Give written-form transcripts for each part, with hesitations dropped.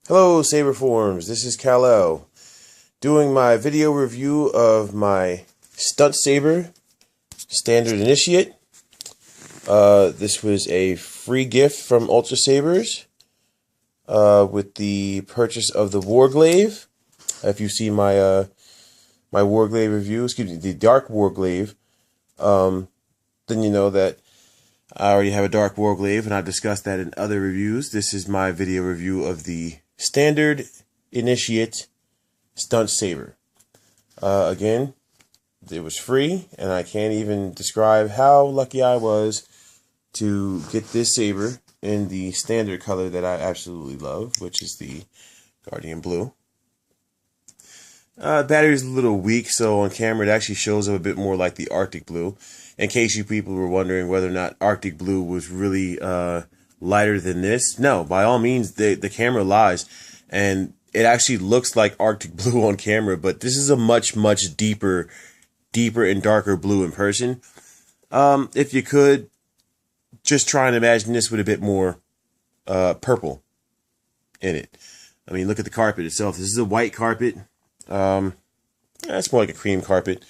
Hello Saber Forms, this is Kal-El doing my video review of my Stunt Saber Standard Initiate. This was a free gift from Ultrasabers with the purchase of the Warglaive. If you see my my Warglaive review, excuse me, the Dark Warglaive, then you know that I already have a Dark Warglaive and I've discussed that in other reviews. This is my video review of the Standard Initiate Stunt Saber. Again, it was free, and I can't even describe how lucky I was to get this saber in the standard color that I absolutely love, which is the Guardian Blue. Battery's a little weak, so on camera it actually shows up a bit more like the Arctic Blue. In case you people were wondering whether or not Arctic Blue was really lighter than this, no, by all means, the camera lies, and it actually looks like Arctic Blue on camera, but this is a much deeper and darker blue in person. If you could, just try and imagine this with a bit more purple in it. I mean, look at the carpet itself. This is a white carpet. It's more like a cream carpet,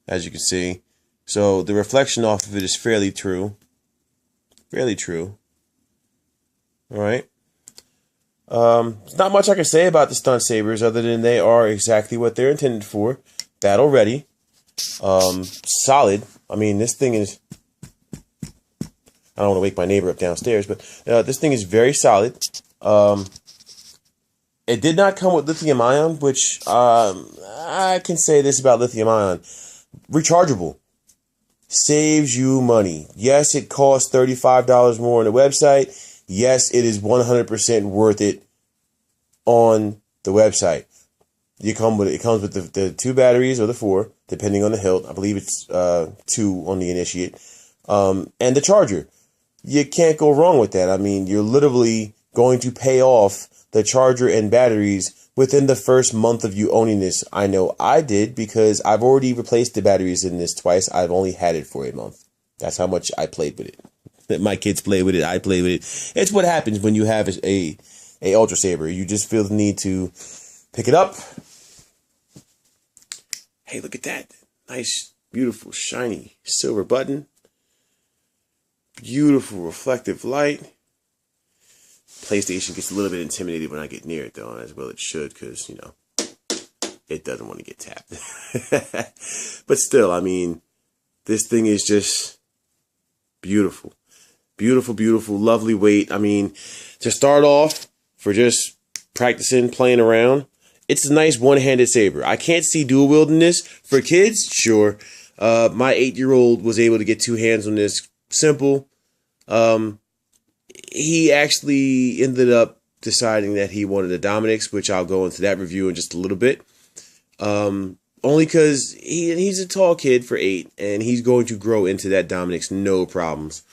as you can see. So the reflection off of it is fairly true. Alright. There's not much I can say about the Stunt Sabers other than they are exactly what they're intended for. Battle ready. Solid. I mean, this thing is... I don't want to wake my neighbor up downstairs, but this thing is very solid. It did not come with lithium ion, which I can say this about lithium ion. Rechargeable. Saves you money. Yes, it costs $35 more on the website. Yes, it is 100% worth it on the website. It comes with the 2 batteries or the 4, depending on the hilt. I believe it's 2 on the Initiate. And the charger. You can't go wrong with that. I mean, you're literally going to pay off the charger and batteries within the first month of you owning this. I know I did because I've already replaced the batteries in this twice. I've only had it for a month. That's how much I played with it. My kids play with it. I play with it. It's what happens when you have a Ultra Saber. You just feel the need to pick it up. Hey, look at that. Nice, beautiful, shiny silver button. Beautiful reflective light. PlayStation gets a little bit intimidated when I get near it, though, as well it should, because, you know, it doesn't want to get tapped. But still, I mean, this thing is just beautiful. Beautiful, lovely weight. I mean, to start off, for just practicing, playing around, it's a nice one-handed saber. I can't see dual wielding this. For kids, sure. My 8-year-old was able to get 2 hands on this. Simple. He actually ended up deciding that he wanted a Dominix, which I'll go into that review in just a little bit. Only because he's a tall kid for 8, and he's going to grow into that Dominix, no problems.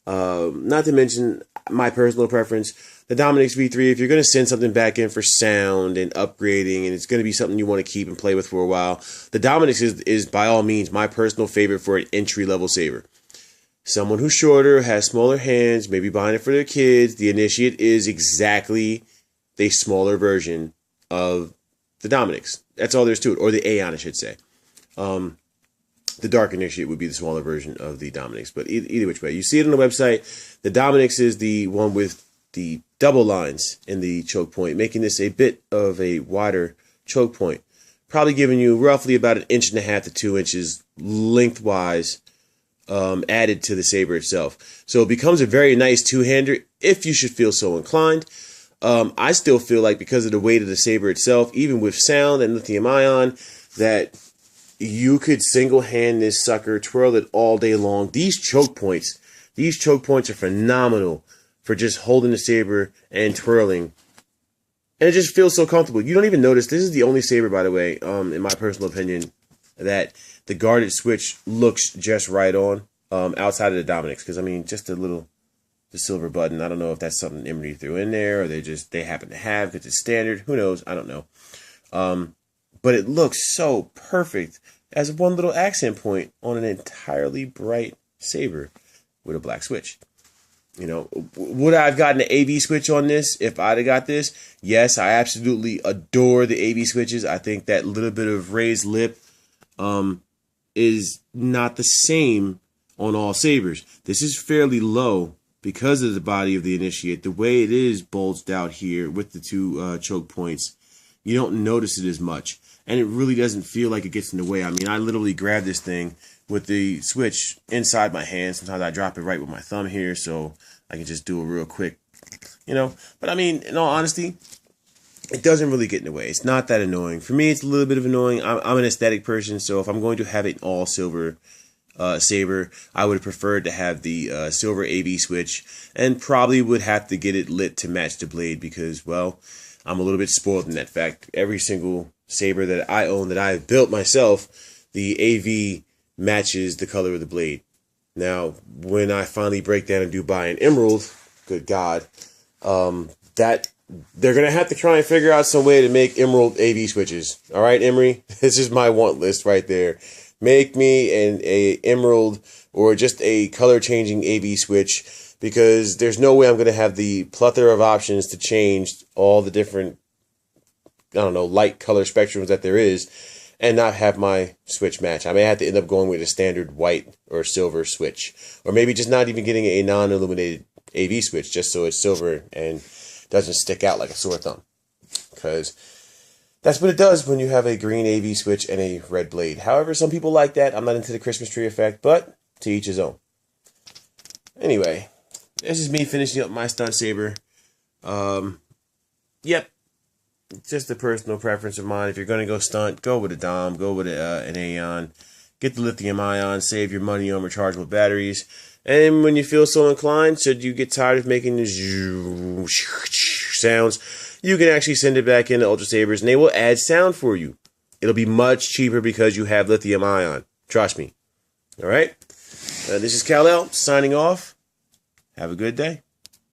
Not to mention my personal preference, the Dominix V3, if you're going to send something back in for sound and upgrading, and it's going to be something you want to keep and play with for a while, the Dominix is by all means my personal favorite for an entry-level saber. Someone who's shorter, has smaller hands, maybe buying it for their kids, the Initiate is exactly the smaller version of the Dominix. That's all there's to it, or the Aeon, I should say. The Dark Initiate would be the smaller version of the Dominix, but either which way. You see it on the website. The Dominix is the one with the double lines in the choke point, making this a bit of a wider choke point. Probably giving you roughly about 1.5 inches to 2 inches lengthwise added to the saber itself. So it becomes a very nice two-hander if you should feel so inclined. I still feel like because of the weight of the saber itself, even with sound and lithium ion, that you could single-hand this sucker, twirl it all day long. These choke points are phenomenal for just holding the saber and twirling. And it just feels so comfortable. You don't even notice. This is the only saber, by the way, in my personal opinion, that the guarded switch looks just right on outside of the Dominix. Because, I mean, just the silver button. I don't know if that's something Emery threw in there or they happen to have because it's standard. Who knows? I don't know. But it looks so perfect as one little accent point on an entirely bright saber with a black switch. You know, would I have gotten an AV switch on this if I'd have got this? Yes, I absolutely adore the AV switches. I think that little bit of raised lip is not the same on all sabers. This is fairly low because of the body of the Initiate. The way it is bulged out here with the two choke points, you don't notice it as much. And it really doesn't feel like it gets in the way. I mean, I literally grab this thing with the switch inside my hand. Sometimes I drop it right with my thumb here, so I can just do it real quick, you know. But I mean, in all honesty, it doesn't really get in the way. It's not that annoying. For me, it's a little bit of annoying. I'm an aesthetic person, so if I'm going to have an all silver saber, I would have preferred to have the silver AV switch, and probably would have to get it lit to match the blade because, well, I'm a little bit spoiled in that fact. Every single saber that I own, that I've built myself, the AV matches the color of the blade. Now, when I finally break down and do buy an emerald, good God, that they're going to have to try and figure out some way to make emerald AV switches. All right, Emery? This is my want list right there. Make me a emerald or just a color-changing AV switch, because there's no way I'm going to have the plethora of options to change all the different, I don't know, light color spectrums that there is, and not have my switch match. I may have to end up going with a standard white or silver switch, or maybe just not even getting a non-illuminated AV switch, just so it's silver and doesn't stick out like a sore thumb. Because that's what it does when you have a green AV switch and a red blade. However, some people like that. I'm not into the Christmas tree effect, but to each his own. Anyway, this is me finishing up my stunt saber. Yep. It's just a personal preference of mine. If you're going to go stunt, go with a Dom, go with an Aeon. Get the lithium ion, save your money on rechargeable batteries. And when you feel so inclined, should you get tired of making the sounds, you can actually send it back into Ultrasabers and they will add sound for you. It'll be much cheaper because you have lithium ion. Trust me. All right? This is Kal-El signing off. Have a good day.